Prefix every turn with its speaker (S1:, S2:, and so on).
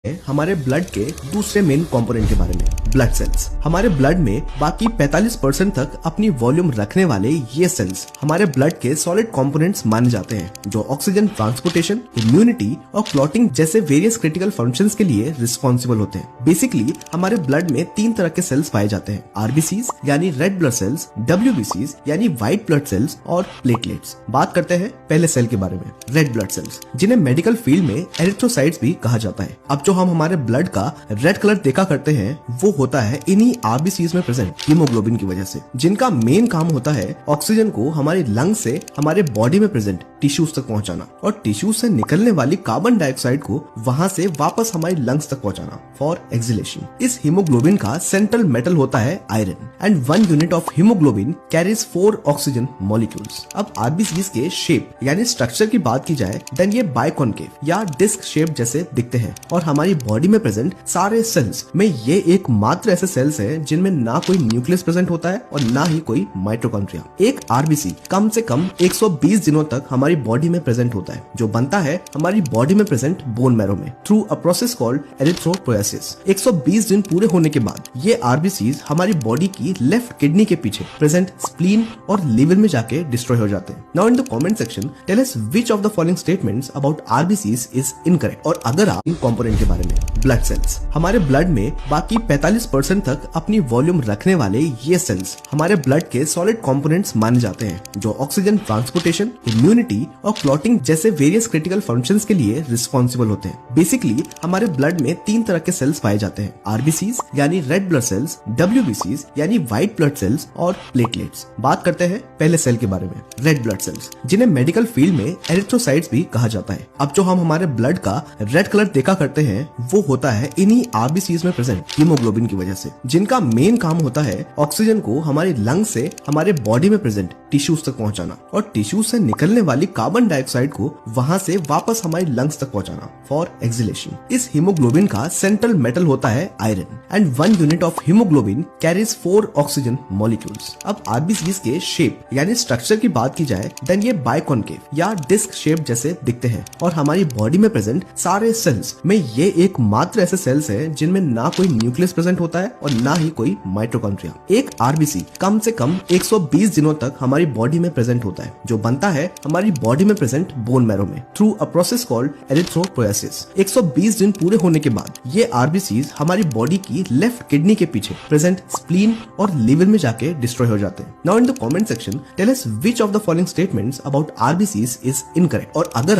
S1: हमारे ब्लड के दूसरे मेन कंपोनेंट के बारे में, ब्लड सेल्स। हमारे ब्लड में बाकी 45% तक अपनी वॉल्यूम रखने वाले ये सेल्स हमारे ब्लड के सॉलिड कंपोनेंट्स माने जाते हैं, जो ऑक्सीजन ट्रांसपोर्टेशन, इम्यूनिटी और क्लॉटिंग जैसे वेरियस क्रिटिकल फंक्शंस के लिए रिस्पॉन्सिबल होते हैं। बेसिकली हमारे ब्लड में 3 तरह के सेल्स पाए जाते हैं, आरबीसीज यानी रेड ब्लड सेल्स, डब्ल्यूबीसीज यानी व्हाइट ब्लड सेल्स और प्लेटलेट्स। बात करते हैं पहले सेल के बारे में, रेड ब्लड सेल्स, जिन्हें मेडिकल फील्ड में एरिथ्रोसाइट्स भी कहा जाता है। अब जो हम हमारे ब्लड का रेड कलर देखा करते हैं वो होता है इन्हीं आरबीसीज में प्रेजेंट हीमोग्लोबिन की वजह से, जिनका मेन काम होता है ऑक्सीजन को हमारी लंग से हमारे बॉडी में प्रेजेंट टिश्यूज तक पहुंचाना और टिश्यूज से निकलने वाली कार्बन डाइऑक्साइड को वहां से वापस हमारी लंग्स तक पहुंचाना फॉर एक्सहेलेशन। इस हीमोग्लोबिन का सेंट्रल मेटल होता है iron and 1 unit of haemoglobin carries 4 oxygen molecules. अब आरबीसीज के शेप यानी स्ट्रक्चर की बात की जाए देन ये बाइकॉनकेव या डिस्क शेप जैसे दिखते हैं और हमारी बॉडी में प्रेजेंट सारे सेल्स में ये एकमात्र ऐसे सेल्स हैं जिनमें ना कोई न्यूक्लियस प्रेजेंट होता है और ना ही कोई माइटोकॉन्ड्रिया। एक आरबीसी कम से कम 120 दिनों तक हमारी बॉडी में प्रेजेंट होता है, जो बनता है हमारी बॉडी में प्रेजेंट बोन मैरो में through a process called erythropoiesis. 120 दिन पूरे होने के बाद ये आरबीसीज हमारी बॉडी की लेफ्ट किडनी के पीछे प्रेजेंट स्प्लीन और लिवर में जाके डिस्ट्रॉय हो जाते हैं। Now in the comment section tell us which of the following statements about RBCs is incorrect. और अगर आप इन कंपोनेंट के बारे में, ब्लड सेल्स। हमारे ब्लड में बाकी 45% तक अपनी वॉल्यूम रखने वाले ये सेल्स हमारे ब्लड के सॉलिड कंपोनेंट्स माने जाते हैं, जो ऑक्सीजन ट्रांसपोर्टेशन, इम्यूनिटी और क्लॉटिंग जैसे वेरियस क्रिटिकल फंक्शंस के लिए रिस्पॉन्सिबल होते हैं। बेसिकली हमारे ब्लड में 3 तरह के सेल्स पाए जाते हैं, आरबीसीज यानी रेड ब्लड सेल्स, डब्ल्यूबीसीज यानी व्हाइट ब्लड सेल्स और प्लेटलेट्स। बात करते हैं पहले सेल के बारे में, रेड ब्लड सेल्स, जिन्हें मेडिकल फील्ड में एरिथ्रोसाइट्स भी कहा जाता है। अब जो हम हमारे ब्लड का रेड कलर देखा करते हैं वो होता है इन्हीं आरबीसीज में प्रेजेंट हीमोग्लोबिन की वजह से, जिनका मेन काम होता है ऑक्सीजन को हमारी लंग से हमारे बॉडी में प्रेजेंट टिश्यूज तक पहुंचाना और टिश्यूज से निकलने वाली कार्बन डाइऑक्साइड को वहां से वापस हमारी लंग्स तक पहुंचाना फॉर एक्सहेलेशन। इस हीमोग्लोबिन का सेंट्रल मेटल होता है iron and 1 unit of haemoglobin carries 4 oxygen molecules. अब आरबीसीज के शेप यानी स्ट्रक्चर की बात की जाए देन ये बाइकॉनकेव या डिस्क शेप जैसे दिखते हैं और हमारी बॉडी में प्रेजेंट सारे सेल्स में ये एकमात्र ऐसे सेल्स हैं जिनमें ना कोई न्यूक्लियस प्रेजेंट होता है और ना ही कोई माइटोकॉन्ड्रिया। एक आरबीसी कम से कम 120 दिनों तक हमारी बॉडी में प्रेजेंट होता है, जो बनता है हमारी बॉडी में प्रेजेंट बोन मैरो में through a process called erythropoiesis. 120 दिन पूरे होने के बाद ये आरबीसीज हमारी बॉडी की लेफ्ट किडनी के पीछे प्रेजेंट स्प्लीन और लिवर में जाके डिस्ट्रॉय हो जाते हैं। Now in the comment section tell us which of the following statements about RBCs is incorrect. और अगर